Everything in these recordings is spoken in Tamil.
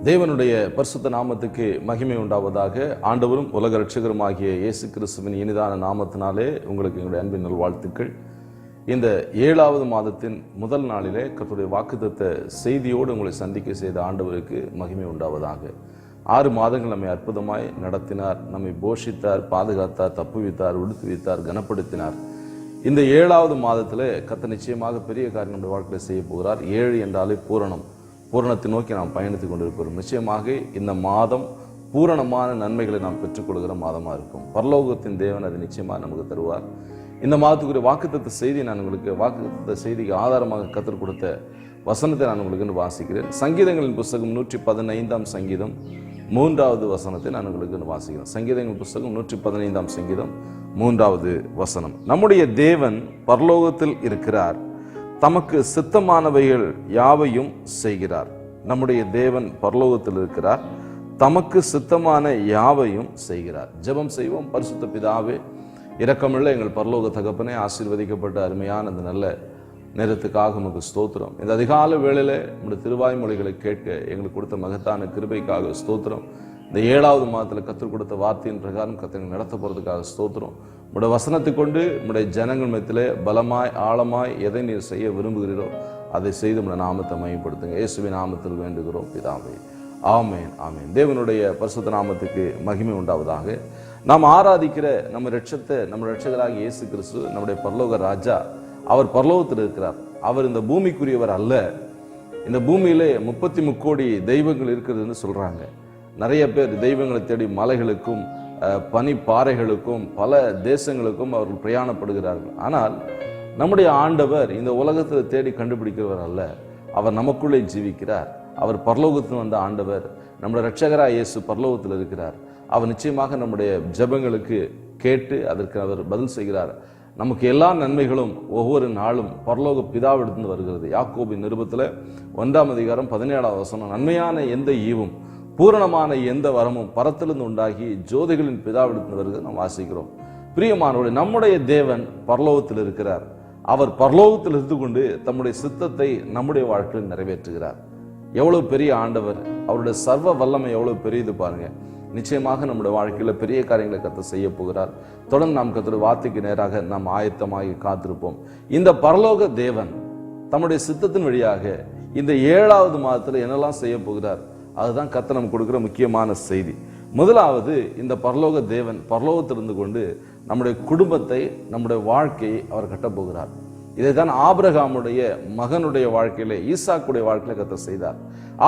தேவனுடைய பரிசுத்த நாமத்துக்கு மகிமை உண்டாவதாக. ஆண்டவரும் உலக இரட்சகருமாகிய இயேசு கிறிஸ்துவின் இனிதான நாமத்தினாலே உங்களுக்கு எங்களுடைய அன்பின் நல்வாழ்த்துக்கள். இந்த 7வது மாதத்தின் முதல் நாளிலே கர்த்தருடைய வாக்குத்தத்த செய்தியோடு உங்களை சந்திக்க செய்த ஆண்டவருக்கு மகிமை உண்டாவதாக. 6 மாதங்கள் நம்மை அற்புதமாய் நடத்தினார், நம்மை போஷித்தார், பாதுகாத்தார், தப்புவித்தார், விடுத்துவித்தார், கனப்படுத்தினார். இந்த 7வது மாதத்தில் கர்த்தர் நிச்சயமாக பெரிய காரியம் நம்முடைய வாழ்க்கையில் செய்ய போகிறார். 7 என்றாலே பூரணத்தை நோக்கி நாம் பயணித்துக் கொண்டிருக்கிறோம். நிச்சயமாக இந்த மாதம் பூரணமான நன்மைகளை நாம் பெற்றுக்கொள்கிற மாதமாக இருக்கும். பரலோகத்தின் தேவன் அது நிச்சயமாக நமக்கு தருவார். இந்த மாதத்துக்குரிய வாக்குத்தத்த செய்தி நான் உங்களுக்கு வாக்குத்தத்த செய்திக்கு ஆதாரமாக கற்றுக் கொடுத்த வசனத்தை நான் உங்களுக்கு வாசிக்கிறேன். சங்கீதங்களின் புஸ்தகம் 115ஆம் சங்கீதம் 3வது வசனத்தை நான் உங்களுக்கு வாசிக்கிறேன். சங்கீதங்களின் புஸ்தகம் 115ஆம் சங்கீதம் 3வது வசனம். நம்முடைய தேவன் பரலோகத்தில் இருக்கிறார், தமக்கு சித்தமானவைகள் யாவையும் செய்கிறார். நம்முடைய தேவன் பரலோகத்தில் இருக்கிறார், தமக்கு சித்தமான யாவையும் செய்கிறார். ஜெபம் செய்வோம். பரிசுத்த பிதாவே, இரக்கமுள்ள எங்கள் பரலோக தகப்பனே, ஆசீர்வதிக்கப்பட்ட அருமையான இந்த நல்ல நேரத்துக்காக உமக்கு ஸ்தோத்திரம். இந்த அதிகால வேளையில நம்முடைய திருவாய்மொழிகளை கேட்க எங்களுக்கு கொடுத்த மகத்தான கிருபைக்காக ஸ்தோத்திரம். இந்த 7வது மாதத்தில் கற்றுக் கொடுத்த வார்த்தையின் பிரகாரம் கர்த்தர் நடத்த போறதுக்காக ஸ்தோத்திரம். உடைய வசனத்தை கொண்டு உடைய ஜனங்கள் மத்தியிலே பலமாய் ஆழமாய் எதை நீர் செய்ய விரும்புகிறீரோ அதை செய்து உடைய நாமத்தை மையப்படுத்துங்க. இயேசுவின் நாமத்தில் வேண்டுகிறோம் பிதாவே, ஆமேன் ஆமேன். தேவனுடைய பரிசுத்த நாமத்துக்கு மகிமை உண்டாவதாக. நாம் ஆராதிக்கிற நம்ம இரட்சகராக இயேசு கிறிஸ்து நம்முடைய பரலோக ராஜா. அவர் பரலோகத்தில் இருக்கிறார். அவர் இந்த பூமிக்குரியவர் அல்ல. இந்த பூமியிலே 33 கோடி தெய்வங்கள் இருக்கிறதுன்னு சொல்றாங்க. நிறைய பேர் தெய்வங்களை தேடி மலைகளுக்கும் பனி பாறைகளுக்கும் பல தேசங்களுக்கும் அவர்கள் பிரயாணப்படுகிறார்கள். ஆனால் நம்முடைய ஆண்டவர் இந்த உலகத்தில் தேடி கண்டுபிடிக்கிறவர் அல்ல. அவர் நமக்குள்ளே ஜீவிக்கிறார். அவர் பரலோகத்தில் வந்த ஆண்டவர். நம்முடைய இரட்சகராக இயேசு பரலோகத்தில் இருக்கிறார். அவர் நிச்சயமாக நம்முடைய ஜெபங்களுக்கு கேட்டு அதற்கு அவர் பதில் செய்கிறார். நமக்கு எல்லா நன்மைகளும் ஒவ்வொரு நாளும் பரலோக பிதாவிடத்திலிருந்து வருகிறது. யாக்கோபின் நிருபத்தில் 1ஆம் அதிகாரம் 17வது வசனம், நன்மையான எந்த ஈவும் பூரணமான எந்த வரமும் பரத்திலிருந்து உண்டாகி ஜோதிகளின் பிதாவிடத்தில் வருகிறது நாம் வாசிக்கிறோம். பிரியமானவர்களே, நம்முடைய தேவன் பரலோகத்தில் இருக்கிறார். அவர் பரலோகத்தில் இருந்து கொண்டு தம்முடைய சித்தத்தை நம்முடைய வாழ்க்கையில் நிறைவேற்றுகிறார். எவ்வளவு பெரிய ஆண்டவர்! அவருடைய சர்வ வல்லமை எவ்வளவு பெரியது பாருங்க. நிச்சயமாக நம்முடைய வாழ்க்கையில பெரிய காரியங்களை கர்த்தர் செய்ய போகிறார். தொடர்ந்து நாம் கர்த்தருடைய வார்த்தைக்கு நேராக நாம் ஆயத்தமாகி காத்திருப்போம். இந்த பரலோக தேவன் தம்முடைய சித்தத்தின் வழியாக இந்த 7வது மாதத்தில் என்னெல்லாம் செய்ய போகிறார், அதுதான் கர்த்தர் நமக்கு கொடுக்கிற முக்கியமான செய்தி. முதலாவது, இந்த பரலோக தேவன் பரலோகத்திலிருந்து கொண்டு நம்முடைய குடும்பத்தை, நம்முடைய வாழ்க்கையை அவர் கட்டப்போகிறார். இதைத்தான் ஆபிரகாமுடைய மகனுடைய வாழ்க்கையிலே, ஈசாக்குடைய வாழ்க்கையில கர்த்தர் செய்தார்.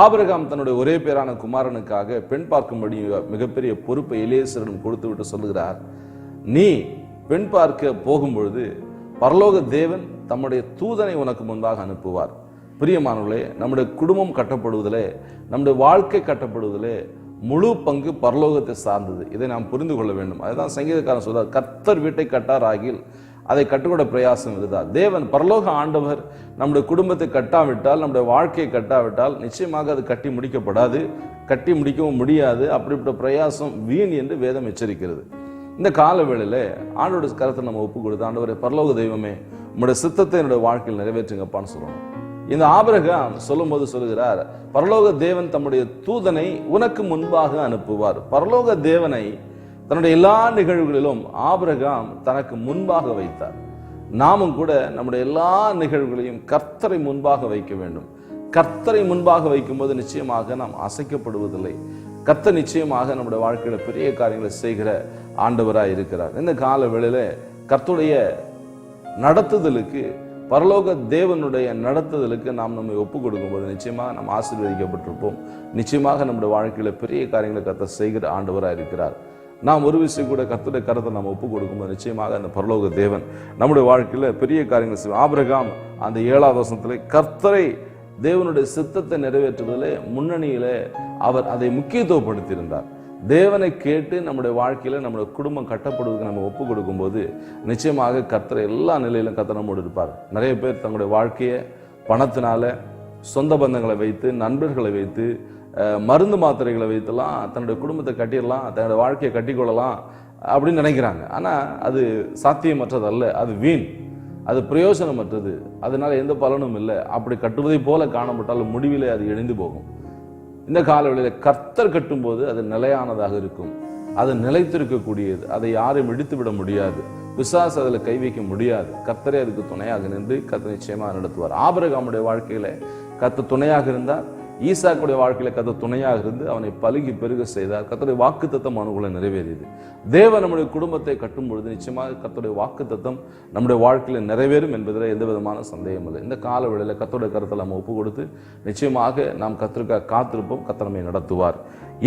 ஆபிரகாம் தன்னுடைய ஒரே பேரான குமாரனுக்காக பெண் பார்க்கும்படி மிகப்பெரிய பொறுப்பை எலியேசரிடம் கொடுத்து விட்டு சொல்லுகிறார், நீ பெண் பார்க்க போகும்பொழுது பரலோக தேவன் தம்முடைய தூதனை உனக்கு முன்பாக அனுப்புவார். பிரியமானவர்களே, நம்முடைய குடும்பம் கட்டப்படுவதிலே, நம்முடைய வாழ்க்கை கட்டப்படுவதிலே முழு பங்கு பரலோகத்தை சார்ந்தது. இதை நாம் புரிந்து கொள்ள வேண்டும். அதுதான் சங்கீதக்காரன் சொல்றார், கர்த்தர் வீட்டை கட்டார் ஆகில் அதை கட்டுக்கூட பிரயாசம் இதுதான். தேவன் பரலோக ஆண்டவர் நம்முடைய குடும்பத்தை கட்டாவிட்டால், நம்முடைய வாழ்க்கையை கட்டாவிட்டால் நிச்சயமாக அது கட்டி முடிக்கப்படாது, கட்டி முடிக்கவும் முடியாது. அப்படிப்பட்ட பிரயாசம் வீண் என்று வேதம் எச்சரிக்கிறது. இந்த கால வேளையில ஆண்டோட கருத்தை நம்ம ஒப்பு கொடுத்து, ஆண்டவரே பரலோக தெய்வமே, உங்களுடைய சித்தத்தை என்னுடைய வாழ்க்கையில் நிறைவேற்றுங்கப்பான்னு சொல்லணும். இந்த ஆபிரகாம் சொல்லும் போது சொல்லுகிறார், பரலோக தேவன் தம்முடைய தூதனை உனக்கு முன்பாக அனுப்புவார். பரலோக தேவனை தன்னுடைய எல்லா நிகழ்வுகளிலும் ஆபிரகாம் தனக்கு முன்பாக வைத்தார். நாமும் கூட நம்முடைய எல்லா நிகழ்வுகளையும் கர்த்தரை முன்பாக வைக்க வேண்டும். கர்த்தரை முன்பாக வைக்கும் போது நிச்சயமாக நாம் அசைக்கப்படுவதில்லை. கர்த்தர் நிச்சயமாக நம்முடைய வாழ்க்கையில பெரிய காரியங்களை செய்கிற ஆண்டவராய் இருக்கிறார். இந்த கால வேளையில கர்த்தருடைய நடத்துதலுக்கு, பரலோக தேவனுடைய நடத்துதலுக்கு நாம் நம்மை ஒப்பு கொடுக்கும்போது நிச்சயமாக நாம் ஆசீர்வதிக்கப்பட்டிருப்போம். நிச்சயமாக நம்முடைய வாழ்க்கையில பெரிய காரியங்களை கர்த்தர் செய்கிற ஆண்டவராக இருக்கிறார். நாம் ஒரு விஷயம் கூட கர்த்தருடைய கருத்தை நாம் ஒப்பு கொடுக்கும்போது நிச்சயமாக அந்த பரலோக தேவன் நம்முடைய வாழ்க்கையில பெரிய காரியங்களை செய்வோம். ஆபிரகாம் அந்த 7வது வசனத்திலே கர்த்தரை, தேவனுடைய சித்தத்தை நிறைவேற்றுவதிலே முன்னணியிலே அவர் அதை முக்கியத்துவப்படுத்தியிருந்தார். தேவனை கேட்டு நம்முடைய வாழ்க்கையில நம்முடைய குடும்பம் கட்டப்படுவதற்கு நம்ம ஒப்பு கொடுக்கும்போது நிச்சயமாக கர்த்தரை எல்லா நிலையிலும் கர்த்தர் நம்மோடு இருப்பார். நிறைய பேர் தங்களுடைய வாழ்க்கையை பணத்தினால, சொந்த பந்தங்களை வைத்து, நண்பர்களை வைத்து, மருந்து மாத்திரைகளை வைத்துலாம் தன்னுடைய குடும்பத்தை கட்டிடலாம், தன்னுடைய வாழ்க்கையை கட்டிக்கொள்ளலாம் அப்படின்னு நினைக்கிறாங்க. ஆனால் அது சாத்தியமற்றது அல்ல, அது வீண், அது பிரயோஜனமற்றது, அதனால எந்த பலனும் இல்லை. அப்படி கட்டுவதை போல காணப்பட்டாலும் முடிவிலே அது இணைந்து போகும். இந்த காலவெளியில் கர்த்தர் கட்டும்போது அது நிலையானதாக இருக்கும், அது நிலைத்திருக்கக்கூடியது, அதை யாரும் இடித்து விட முடியாது, பிசாசு அதில் கை வைக்க முடியாது. கர்த்தரே அதுக்கு துணையாக நின்று கர்த்தர் நிச்சயமாக நடத்துவார். ஆபிரகாமுடைய வாழ்க்கையில கர்த்தர் துணையாக இருந்தார், ஈசாக்குடைய வாழ்க்கையில கர்த்தர் துணையாக இருந்து அவனை பலுகி பெருக செய்தார். கர்த்தருடைய வாக்குத்தத்தம் அவனுக்குள்ள நிறைவேறியது. தேவன் நம்முடைய குடும்பத்தை கட்டும் பொழுது நிச்சயமாக கர்த்தருடைய வாக்குத்தத்தம் நம்முடைய வாழ்க்கையில நிறைவேறும் என்பதில் எந்த விதமான சந்தேகம் இல்லை. இந்த கால வேளையில கர்த்தருடைய கருத்தை நம்ம ஒப்பு கொடுத்து நிச்சயமாக நாம் கர்த்தருக்காக காத்திருப்போம். கர்த்தர் நம்மை நடத்துவார்.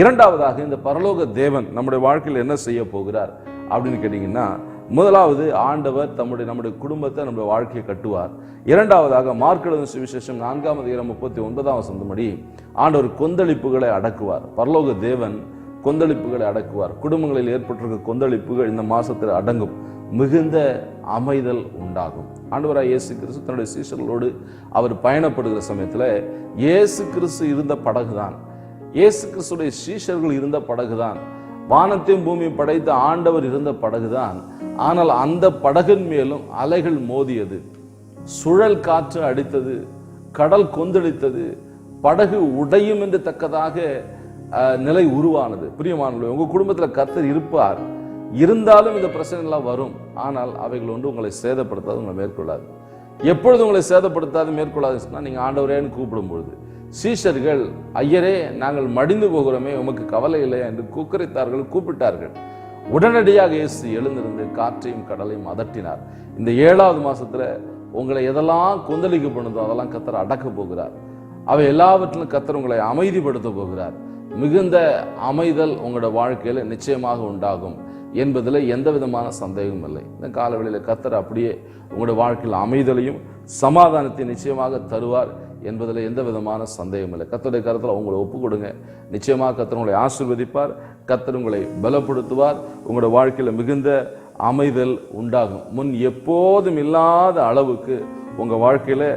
இரண்டாவதாக, இந்த பரலோக தேவன் நம்முடைய வாழ்க்கையில் என்ன செய்ய போகிறார் அப்படின்னு கேட்டீங்கன்னா, முதலாவது ஆண்டவர் நம்முடைய குடும்பத்தை நம்முடைய வாழ்க்கையை கட்டுவார். இரண்டாவதாக மார்க் எழுதின சுவிசேஷம் 4:39 ஆண்டவர் கொந்தளிப்புகளை அடக்குவார். பரலோக தேவன் கொந்தளிப்புகளை அடக்குவார். குடும்பங்களில் ஏற்பட்டிருக்க கொந்தளிப்புகள் இந்த மாசத்தில் அடங்கும், மிகுந்த அமைதல் உண்டாகும். ஆண்டவராய் இயேசு கிறிஸ்து தன்னுடைய சீஷர்களோடு அவர் பயணப்படுகிற சமயத்தில் இயேசு கிறிஸ்து இருந்த படகுதான், இயேசு கிறிஸ்துடைய சீஷர்கள் இருந்த படகுதான், வானத்தையும் பூமியும் படைத்த ஆண்டவர் இருந்த படகுதான். ஆனால் அந்த படகின் மேலும் அலைகள் மோதியது, சுழல் காற்று அடித்தது, கடல் கொந்தளித்தது, படகு உடையும் என்று தக்கதாக நிலை உருவானது. பிரியமானவர்களே, உங்க குடும்பத்தில் கர்த்தர் இருப்பார், இருந்தாலும் இந்த பிரச்சனை எல்லாம் வரும். ஆனால் அவைகள் ஒன்று உங்களை சேதப்படுத்தாது, உங்களை மேற்கொள்ளாது. எப்பொழுது உங்களை சேதப்படுத்தாது மேற்கொள்ளாதுன்னு சொன்னா, நீங்க ஆண்டவரேன்னு கூப்பிடும் பொழுது. சீஷர்கள், ஐயரே நாங்கள் மடிந்து போகிறோமே, உமக்கு கவலை இல்லையா என்று கூப்பிட்டார்கள். உடனடியாக இயேசு எழுந்திருந்து காற்றையும் கடலையும் அதட்டினார். இந்த 7வது மாசத்துல உங்களை எதெல்லாம் கொந்தளிக்க பண்ணுதோ அதெல்லாம் கர்த்தர் அடக்க போகிறார். அவை எல்லாவற்றிலும் கர்த்தர் உங்களை அமைதிப்படுத்த போகிறார். மிகுந்த அமைதல் உங்களோட வாழ்க்கையில நிச்சயமாக உண்டாகும் என்பதில் எந்த விதமான சந்தேகமும் இல்லை. இந்த காலவெளியில் கர்த்தர் அப்படியே உங்களுடைய வாழ்க்கையில் அமைதலையும் சமாதானத்தை நிச்சயமாக தருவார் என்பதில் எந்த விதமான சந்தேகம் இல்லை. கர்த்தருடைய கருத்தில் உங்களை ஒப்பு கொடுங்க. நிச்சயமாக கர்த்தர் உங்களை ஆசீர்வதிப்பார், கர்த்தர் உங்களை பலப்படுத்துவார். உங்களோட வாழ்க்கையில் மிகுந்த அமைதல் உண்டாகும். முன் எப்போதும் இல்லாத அளவுக்கு உங்கள் வாழ்க்கையில்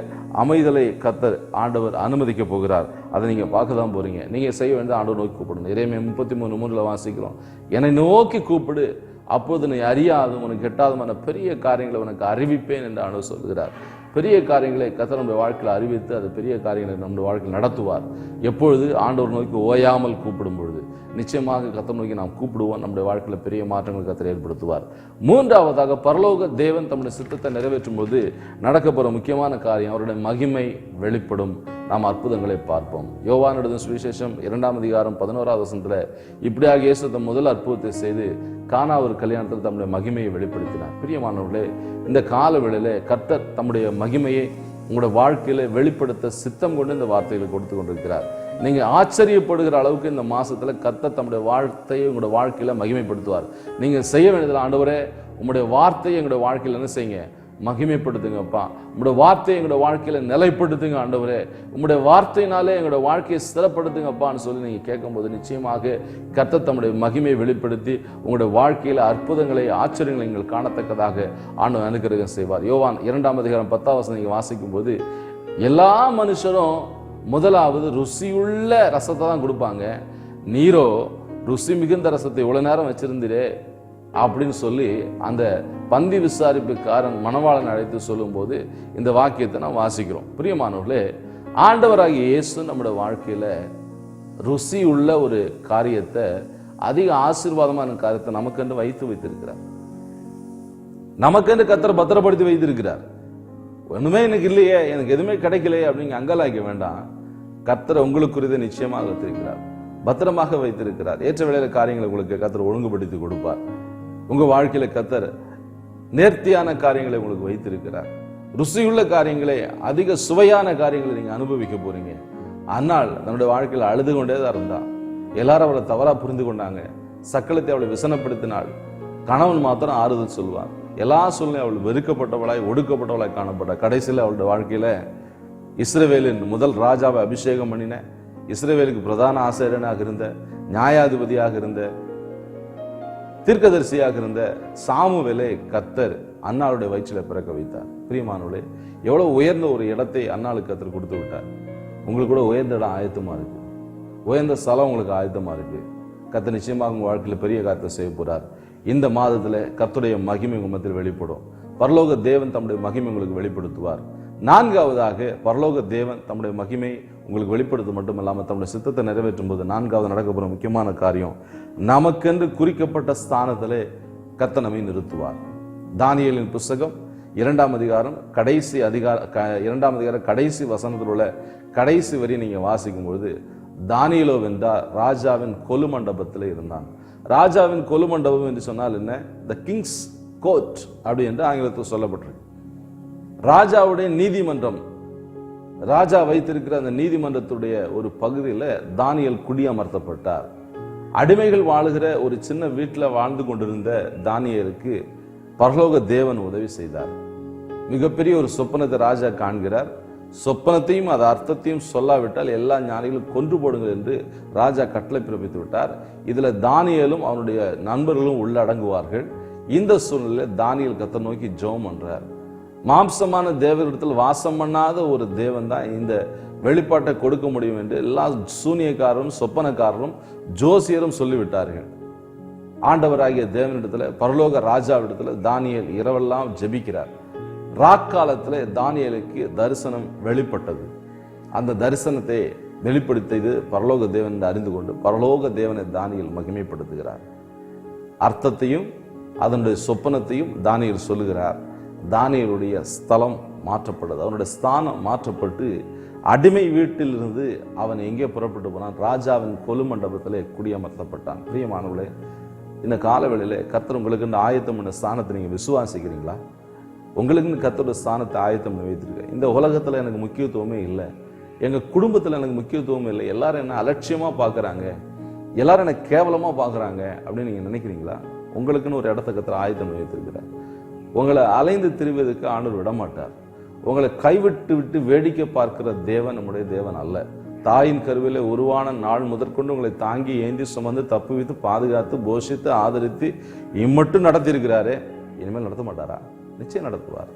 அமைதலை கர்த்தர் ஆண்டவர் அனுமதிக்க போகிறார். அதை நீங்கள் பார்க்க தான் போறீங்க. நீங்கள் செய்ய வேண்டியது ஆண்டவர் நோக்கி கூப்பிடணும். எரேமியா 33:3 வாசிக்கிறோம், என்னை நோக்கி கூப்பிடு, அப்போது நீ அறியாதும் உனக்கு எட்டாதமான பெரிய காரியங்களை உனக்கு அறிவிப்பேன் என்று ஆண்டவர் சொல்கிறார். பெரிய காரியங்களை கர்த்தர் நம்முடைய வாழ்க்கையில் அறிவித்து அது பெரிய காரியங்களை நம்முடைய வாழ்க்கையில் நடத்துவார். எப்பொழுது ஆண்டவர் நோக்கி ஓயாமல் கூப்பிடும் பொழுது நிச்சயமாக கர்த்தர் நோக்கி நாம் கூப்பிடுவோம். நம்முடைய வாழ்க்கையில் பெரிய மாற்றங்கள் கர்த்தர் ஏற்படுத்துவார். மூன்றாவதாக, பரலோக தேவன் தம்முடைய சித்தத்தை நிறைவேற்றும் போது நடக்க போகிற முக்கியமான காரியம், அவருடைய மகிமை வெளிப்படும். நாம் அற்புதங்களை பார்ப்போம். யோவான் எழுதின சுவிசேஷம் 2:11 இப்படியாக இயேசு முதல் அற்புதத்தை செய்து கானா ஒரு கல்யாணத்தில் தம்முடைய மகிமையை வெளிப்படுத்தினார். பிரியமானவர்களே, இந்த கால வேளையிலே கர்த்தர் தம்முடைய மகிமையை உங்களுடைய வாழ்க்கையில வெளிப்படுத்த சித்தம் கொண்டு இந்த வார்த்தைகளை கொடுத்து கொண்டிருக்கிறார். நீங்க ஆச்சரியப்படுகிற அளவுக்கு இந்த மாசத்துல கர்த்தர் தம்முடைய வார்த்தையை உங்களுடைய வாழ்க்கையில மகிமைப்படுத்துவார். நீங்க செய்ய வேண்டியதில், ஆண்டவரே உங்களுடைய வார்த்தையை எங்களுடைய வாழ்க்கையில் என்ன செய்யுங்க, மகிமைப்படுத்துங்கப்பா. உங்களுடைய வார்த்தையை எங்களுடைய வாழ்க்கையில நிலைப்படுத்துங்க ஆண்டவரே, உங்களுடைய வார்த்தையினாலே எங்களுடைய வாழ்க்கையை ஸ்திரப்படுத்துங்கப்பான்னு சொல்லி நீங்க கேட்கும்போது நிச்சயமாக கர்த்தர் தம்முடைய மகிமையை வெளிப்படுத்தி உங்களுடைய வாழ்க்கையில அற்புதங்களை ஆச்சரியங்களை நீங்கள் காணத்தக்கதாக ஆண்டவர் அனுக்கிரகம் செய்வார். யோவான் 2:10 நீங்க வாசிக்கும் போது, எல்லா மனுஷரும் முதலாவது ருசியுள்ள ரசத்தை தான் கொடுப்பாங்க, நீரோ ருசி மிகுந்த ரசத்தை இவ்வளவு நேரம் வச்சிருந்தீரே அப்படின்னு சொல்லி அந்த பந்தி விசாரிப்புக்காரன் மணவாளன் அழைத்து சொல்லும் போது இந்த வாக்கியத்தை நாம் வாசிக்கிறோம். பிரியமானவர்களே, ஆண்டவராகிய இயேசு நம்முடைய வாழ்க்கையில ருசி உள்ள ஒரு காரியத்தை, அதிக ஆசீர்வாதமான காரியத்தை நமக்கென்று வைத்திருக்கிறார். நமக்கென்று கர்த்தர் பத்திரப்படுத்தி வைத்திருக்கிறார். ஒண்ணுமே எனக்கு இல்லையே, எனக்கு எதுவுமே கிடைக்கலையே அப்படிங்க அங்கலாய்க்க வேண்டாம். கர்த்தர் உங்களுக்குரியதை நிச்சயமாக வைத்திருக்கிறார், பத்திரமாக வைத்திருக்கிறார். ஏற்ற வேளையில காரியங்களை உங்களுக்கு கர்த்தர் ஒழுங்குபடுத்தி கொடுப்பார். உங்க வாழ்க்கையில கர்த்தர் நேர்த்தியான காரியங்களை உங்களுக்கு வைத்திருக்கிறார். ருசியுள்ள காரியங்களை, அதிக சுவையான காரியங்களை நீங்க அனுபவிக்க போறீங்க. ஆனால் நம்முடைய வாழ்க்கையில் அழுது கொண்டேதான் இருந்தா, எல்லாரும் அவளை தவறா புரிந்து கொண்டாங்க, சக்களத்தை அவளை விசனப்படுத்தினாள். கணவன் மாத்திரம் ஆறுதல் சொல்வார். எல்லா சூழ்நிலையும் அவள் வெறுக்கப்பட்டவளாய் ஒடுக்கப்பட்டவளாய் காணப்பட்டாள். கடைசியில் அவளுடைய வாழ்க்கையில இஸ்ரவேலின் முதல் ராஜாவை அபிஷேகம் பண்ணின, இஸ்ரவேலுக்கு பிரதான ஆசிரியனாக இருந்த, நியாயாதிபதியாக இருந்த, தீர்க்கதரிசியாக இருந்த சாமுவேலை கர்த்தர் அன்னாளுடைய வயிற்றில பிறக்க வைத்தார். பிரியமானவர்களே, எவ்வளவு உயர்ந்த ஒரு இடத்தை அன்னாளுக்கு கர்த்தர் கொடுத்து விட்டார். உங்களுக்கு கூட உயர்ந்த இடம் ஆயத்தமா இருக்கு, உயர்ந்த ஸ்தலம் உங்களுக்கு ஆயத்தமா இருக்கு. கர்த்தர் நிச்சயமாக உங்க வாழ்க்கையில பெரிய காரியத்தை செய்ய போறார். இந்த மாதத்துல கர்த்தருடைய மகிமை உங்க மத்தியில் வெளிப்படும். பரலோக தேவன் தம்முடைய மகிமை உங்களுக்கு வெளிப்படுத்துவார். நான்காவதாக பரலோக தேவன் தம்முடைய மகிமை உங்களுக்கு வெளிப்படுத்த மட்டுமல்லாமல் தம்முடைய சித்தத்தை நிறைவேற்றும் போது நான்காவது நடக்கப்போற முக்கியமான காரியம், நமக்கென்று குறிக்கப்பட்ட ஸ்தானத்திலே கர்த்தர் நம்மை நிறுத்துவார். தானியேலின் புஸ்தகம் 2ஆம் அதிகாரம் கடைசி வசனத்தில் உள்ள கடைசி வரி நீங்க வாசிக்கும் பொழுது, தானியேலோ வென்றார் ராஜாவின் கொலு மண்டபத்தில் இருந்தான். ராஜாவின் கொலு மண்டபம் என்று சொன்னால் என்ன? த கிங்ஸ் கோர்ட் அப்படி என்று ஆங்கிலத்தில் சொல்லப்பட்டிருக்கு. ராஜாவுடைய நீதிமன்றம், ராஜா வைத்திருக்கிற அந்த நீதிமன்றத்துடைய ஒரு பகுதியில் தானியேல் குடியமர்த்தப்பட்டார். அடிமைகள் வாழுகிற ஒரு சின்ன வீட்டில் வாழ்ந்து கொண்டிருந்த தானியேலுக்கு பரலோக தேவன் உதவி செய்தார். மிகப்பெரிய ஒரு சொப்பனத்தை ராஜா காண்கிறார். சொப்பனத்தையும் அது அர்த்தத்தையும் சொல்லாவிட்டால் எல்லா ஞானிகளும் கொன்று போடுங்கள் என்று ராஜா கட்டளை பிறப்பித்து விட்டார். இதுல தானியேலும் அவனுடைய நண்பர்களும் உள்ளடங்குவார்கள். இந்த சூழ்நிலையில் தானியேல் கர்த்தரை நோக்கி ஜெபம் பண்றார். மாம்சமான தேவனிடத்தில் வாசம் பண்ணாத ஒரு தேவன் தான் இந்த வெளிப்பாட்டை கொடுக்க முடியும் என்று எல்லா சூனியக்காரரும் சொப்பனக்காரரும் ஜோசியரும் சொல்லிவிட்டார்கள். ஆண்டவராகிய தேவனிடத்துல, பரலோக ராஜாவிடத்துல தானியேல் இரவெல்லாம் ஜெபிக்கிறார். ராக்காலத்தில் தானியேலுக்கு தரிசனம் வெளிப்பட்டது. அந்த தரிசனத்தை வெளிப்படுத்தியது பரலோக தேவன் என்று அறிந்து கொண்டு பரலோக தேவனை தானியேல் மகிமைப்படுத்துகிறார். அர்த்தத்தையும் அதனுடைய சொப்பனத்தையும் தானியேல் சொல்லுகிறார். தானியேலுடைய ஸ்தலம் மாற்றப்பட்டது, அவனுடைய ஸ்தானம் மாற்றப்பட்டு அடிமை வீட்டில் இருந்து அவன் எங்கே புறப்பட்டு போனான்? ராஜாவின் கொலு மண்டபத்திலே குடியமர்த்தப்பட்டான். பிரியமானவர்களே, இந்த காலவெளியிலே கர்த்தர் உங்களுக்கு ஆயத்தம் பண்ண ஸ்தானத்தை நீங்க விசுவாசிக்கிறீங்களா? உங்களுக்குன்னு கர்த்தரோட ஸ்தானத்தை ஆயத்தம் பண்ணி வைத்திருக்க. இந்த உலகத்துல எனக்கு முக்கியத்துவமே இல்லை, எங்க குடும்பத்துல எனக்கு முக்கியத்துவம் இல்லை, எல்லாரும் என்ன அலட்சியமா பாக்குறாங்க, எல்லாரும் என்ன கேவலமா பாக்குறாங்க அப்படின்னு நீங்க நினைக்கிறீங்களா? உங்களுக்குன்னு ஒரு இடத்த கர்த்தர் ஆயத்தம் பண்ணி வைத்திருக்கிறார். உங்களை அலைந்து திரிவதற்கு ஆண்டவர் விட மாட்டார். உங்களை கைவிட்டு விட்டு வேடிக்கை பார்க்கிற தேவன் நம்முடைய தேவன் அல்ல. தாயின் கருவிலே உருவான நாள் முதற்கொண்டு உங்களை தாங்கி ஏந்தி சுமந்து தப்புவித்து பாதுகாத்து போஷித்து ஆதரித்து இம்மட்டும் நடத்தியிருக்கிறாரே, இனிமேல் நடத்த மாட்டாரா? நிச்சயம் நடத்துவார்,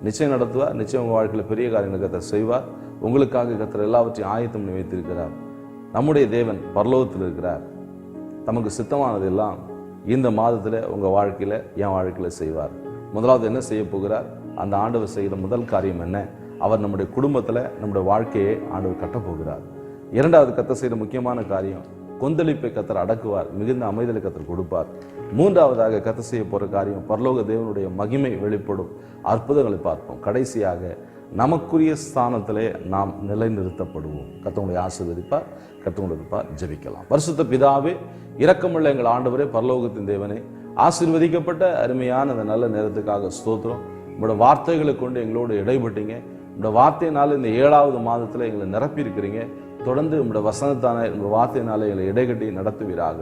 நிச்சயம் நடத்துவார். நிச்சயம் உங்க வாழ்க்கையில் பெரிய காரியங்களை கர்த்தர் செய்வார். உங்களுக்காக கர்த்தர் எல்லாவற்றையும் ஆயத்தம் பண்ணி வைத்திருக்கிறார். நம்முடைய தேவன் பரலோகத்தில் இருக்கிறார். நமக்கு சித்தமானது எல்லாம் இந்த மாதத்துல உங்க வாழ்க்கையில, என் வாழ்க்கையில செய்வார். முதலாவது என்ன செய்ய போகிறார்? அந்த ஆண்டவர் செய்கிற முதல் காரியம் என்ன? அவர் நம்முடைய குடும்பத்துல நம்முடைய வாழ்க்கையை ஆண்டவர் கட்ட போகிறார். இரண்டாவது கர்த்தர் செய்கிற முக்கியமான காரியம், கொந்தளிப்பை கர்த்தர் அடக்குவார், மிகுந்த அமைதலை கர்த்தர் கொடுப்பார். மூன்றாவதாக கர்த்தர் செய்ய போற காரியம், பரலோக தேவனுடைய மகிமை வெளிப்படும், அற்புதங்களை பார்ப்போம். கடைசியாக நமக்குரிய ஸ்தானத்திலே நாம் நிலைநிறுத்தப்படுவோம். கர்த்தருடைய ஆசீர்வதிப்பார், கர்த்தருடைய இருப்பார். ஜெபிக்கலாம். பரிசுத்த பிதாவே, இரக்கமுள்ள எங்கள் ஆண்டவரே, பரலோகத்தின் தேவனே, ஆசீர்வதிக்கப்பட்ட அருமையான அந்த நல்ல நேரத்துக்காக ஸ்தோத்திரம். உங்களோட வார்த்தைகளை கொண்டு எங்களோடு இடைப்பட்டீங்க. உங்களோட வார்த்தையினால இந்த 7வது மாதத்துல எங்களை நிரப்பி இருக்கிறீங்க. தொடர்ந்து உங்களோட வசனத்தான உங்களோட வார்த்தையினால எங்களை இடைகட்டி நடத்துவீராக.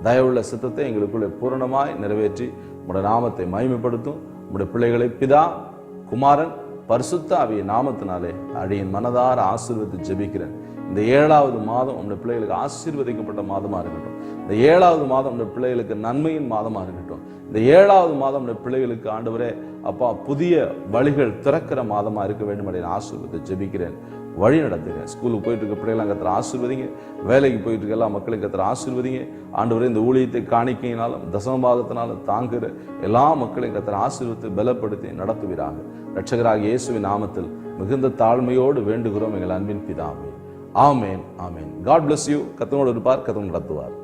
தயவுள்ள சித்தத்தை எங்களுக்குள்ளே பூரணமாய் நிறைவேற்றி உங்களோட நாமத்தை மகிமைப்படுத்தும். உங்களுடைய பிள்ளைகளை பிதா, குமாரன், பரிசுத்த ஆவிய நாமத்தினாலே அடியின் மனதார ஆசீர்வதித்து ஜெபிக்கிறேன். இந்த 7வது மாதம் உங்களுடைய பிள்ளைகளுக்கு ஆசீர்வதிக்கப்பட்ட மாதமா இருக்கட்டும். இந்த 7வது மாதம் உங்களுடைய பிள்ளைகளுக்கு நன்மையின் மாதமா இருக்கட்டும். இந்த 7வது மாதம் உங்களுடைய பிள்ளைகளுக்கு ஆண்டவரே அப்பா புதிய வழிகள் திறக்கிற மாதமா இருக்க வேண்டும் அப்படின்னு ஆசீர்வதித்து ஜெபிக்கிறேன். வழி நடத்துங்க. ஸ்கூலுக்கு போயிட்டு இருக்க பிள்ளைகளை கர்த்தர் ஆசீர்வதிங்க. வேலைக்கு போயிட்டு இருக்க எல்லா மக்களையும் கர்த்தர் ஆசீர்வதிங்க. ஆண்டவரே, இந்த ஊழியத்தை காணிக்கையினாலும் தசமபாகத்தினாலும் தாங்குகிற எல்லா மக்களையும் கர்த்தர் ஆசீர்வதித்து பலப்படுத்தி நடத்துவீராக. இரட்சகராகிய இயேசுவின் நாமத்தில் மிகுந்த தாழ்மையோடு வேண்டுகிறோம் எங்கள் அன்பின் பிதாவே. ஆமேன், ஆமேன். God bless you. கர்த்தரோடு இருப்பார், கர்த்தர் நடத்துவார்.